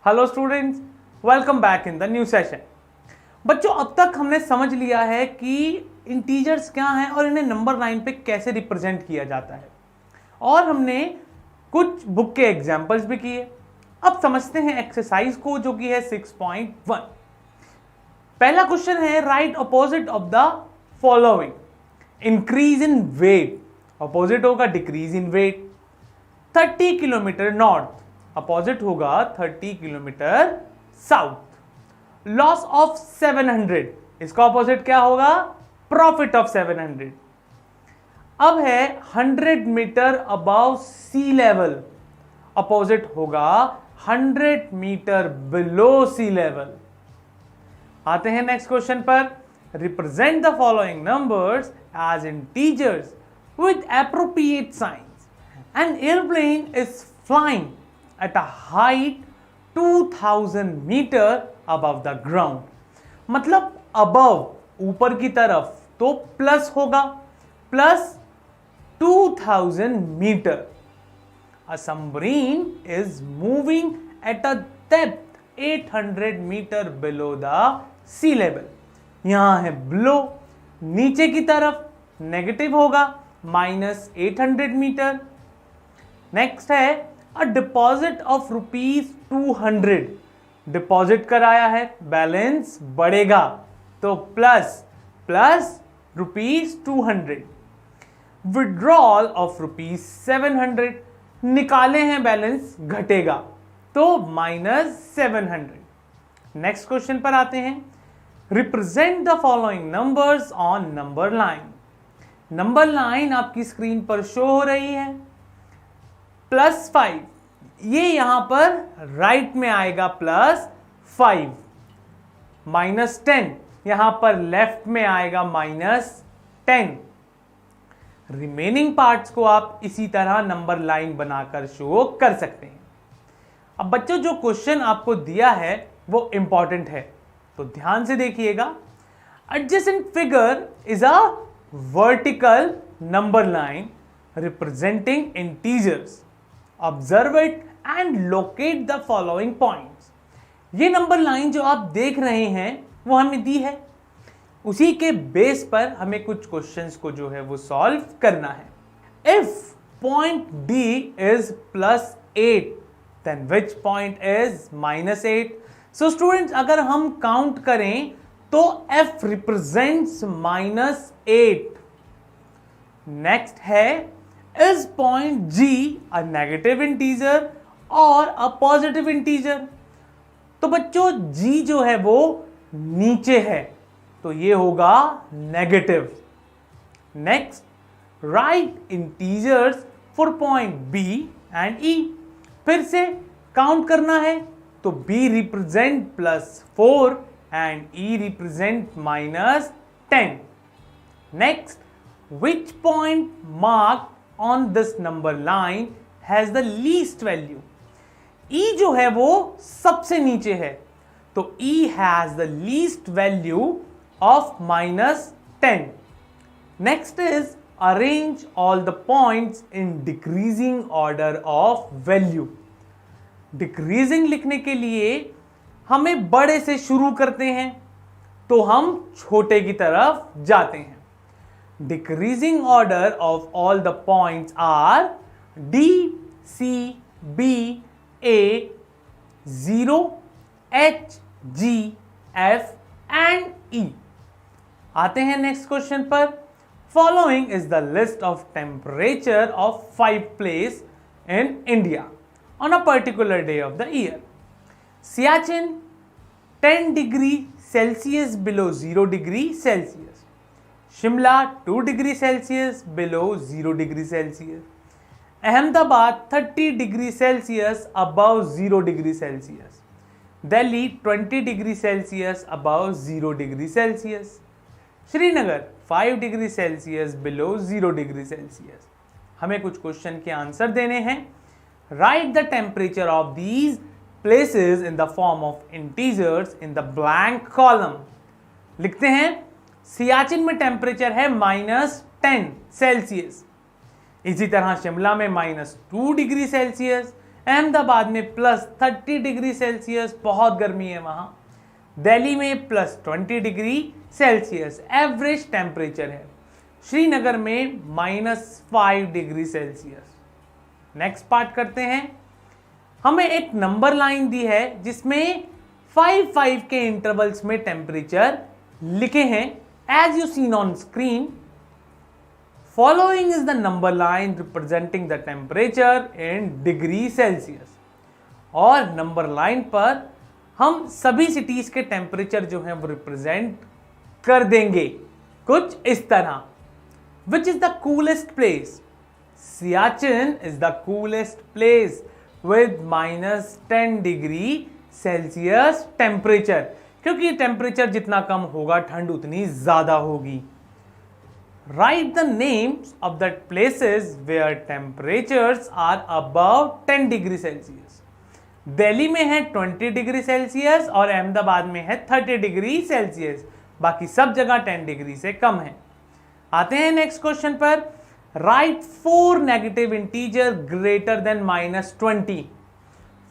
Hello students, welcome back in the new session. बच्चों, अब तक हमने समझ लिया है कि इंटीजर्स क्या हैं और इन्हें नंबर लाइन पे कैसे रिप्रेजेंट किया जाता है, और हमने कुछ बुक के एग्जाम्पल्स भी किए। अब समझते हैं एक्सरसाइज को, जो कि है 6.1। पहला क्वेश्चन है, write opposite of the following. Increase in weight, opposite होगा decrease in weight. 30 kilometre north, opposite होगा 30 किलोमीटर साउथ। लॉस ऑफ 700, इसका अपोजिट क्या होगा? Profit of 700। अब है 100 metre above sea level, opposite होगा 100 मीटर बिलो सी लेवल। आते हैं नेक्स्ट क्वेश्चन पर। Represent the following numbers as integers with appropriate signs. An airplane is flying at a height 2000 metre above the ground। मतलब above, ऊपर की तरफ, तो plus होगा, plus 2000 metre. A submarine is moving at a depth 800 metre below the sea level। यहां है below, नीचे की तरफ नेगेटिव होगा, -800 मीटर। नेक्स्ट है, अ डिपॉजिट ऑफ ₹200, डिपॉजिट कराया है, बैलेंस बढ़ेगा, तो प्लस ₹200। विड्रॉल ऑफ ₹700, निकाले हैं, बैलेंस घटेगा, तो -700। नेक्स्ट क्वेश्चन पर आते हैं। Represent the following numbers on number line. Number line आपकी स्क्रीन पर शो हो रही है। +5, ये यहां पर राइट में आएगा +5। -10, यहां पर लेफ्ट में आएगा -10। रिमेनिंग पार्ट्स को आप इसी तरह नंबर लाइन बनाकर शो कर सकते हैं। अब बच्चों, जो क्वेश्चन आपको दिया है वो इंपॉर्टेंट है, तो ध्यान से देखिएगा। Adjacent figure is a vertical number line representing integers. Observe it and locate the following points। ये नंबर लाइन जो आप देख रहे हैं वो हमें दी है, उसी के बेस पर हमें कुछ क्वेश्चंस को जो है वो सॉल्व करना है। If point D is +8, then which point is -8? So students, अगर हम काउंट करें तो F represents -8। नेक्स्ट है, is point G a negative integer or a positive integer? तो बच्चों, G जो है वो नीचे है, तो ये होगा negative. Next, right integers for point B and E। फिर से काउंट करना है, तो B represent +4 and E represent -10। Next, which point marked on this number line has the least value? E जो है वो सबसे नीचे है, तो E has the least value of -10। Next is arrange all the points in decreasing order of value। Decreasing लिखने के लिए हमें बड़े से शुरू करते हैं, तो हम छोटे की तरफ जाते हैं। Decreasing order of all the points are D, C, B, A, 0, H, G, F and E। आते हैं नेक्स्ट क्वेश्चन पर। Following is the list of temperature of 5 places in India on a particular day of the year। Siachen 10 degree Celsius below 0 degree Celsius। Shimla 2 degree Celsius below 0 degree Celsius. Ahmedabad 30 degree Celsius above 0 degree Celsius. Delhi 20 degree Celsius above 0 degree Celsius. Srinagar 5 degree Celsius below 0 degree Celsius. हमें कुछ question के answer देने हैं। Right the temperature of these places in the form of integers in the blank column. लिखते हैं, सियाचिन में temperature है -10 Celsius. इसी तरह शिमला में -2 डिग्री सेल्सियस, अहमदाबाद में +30 डिग्री सेल्सियस, बहुत गर्मी है वहां। दिल्ली में +20 डिग्री सेल्सियस एवरेज टेम्परेचर है। श्रीनगर में -5 डिग्री सेल्सियस। नेक्स्ट पार्ट करते हैं। हमें एक नंबर लाइन दी है जिसमें 5 के इंटरवल्स में टेम्परेचर लिखे हैं as you seen on screen. Following is the number line representing the temperature in degree Celsius. और नंबर लाइन पर हम सभी सिटीज के टेम्परेचर जो हैं वो रिप्रेजेंट कर देंगे कुछ इस तरह। Which is the coolest place? Siachen is the coolest place with -10 degree Celsius temperature, क्योंकि टेम्परेचर जितना कम होगा ठंड उतनी ज्यादा होगी। Write the names of the places where temperatures are above 10 degree Celsius. Delhi में है 20 डिग्री सेल्सियस और अहमदाबाद में है 30 डिग्री सेल्सियस, बाकी सब जगह 10 डिग्री से कम है। आते हैं नेक्स्ट क्वेश्चन पर। Write 4 negative integer greater than -20.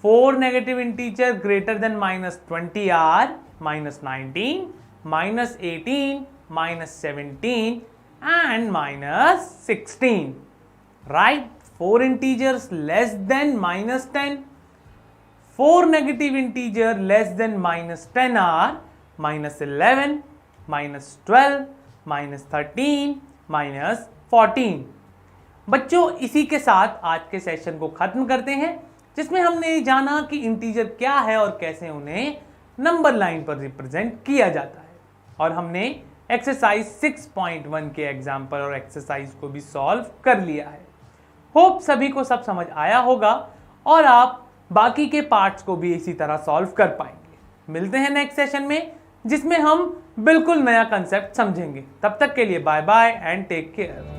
4 negative integer greater than -20 are -19, -18, -17 and -16. Write 4 integers less than -10. 4 negative integer less than -10 are -11, -12, -13, -14। बच्चों इसी के साथ आज के सेशन को खत्म करते हैं, जिसमें हमने जाना कि इंटीजर क्या है और कैसे उन्हें नंबर लाइन पर रिप्रेजेंट किया जाता है। और हमने एक्सरसाइज 6.1 के एग्जाम्पल और एक्सरसाइज को भी सॉल्व कर लिया है। होप सभी को सब समझ आया होगा और आप बाकी के पार्ट्स को भी इसी तरह सॉल्व कर पाएंगे। मिलते हैं नेक्स्ट सेशन में, जिसमें हम बिल्कुल नया कंसेप्ट समझेंगे। तब तक के लिए bye bye and take care.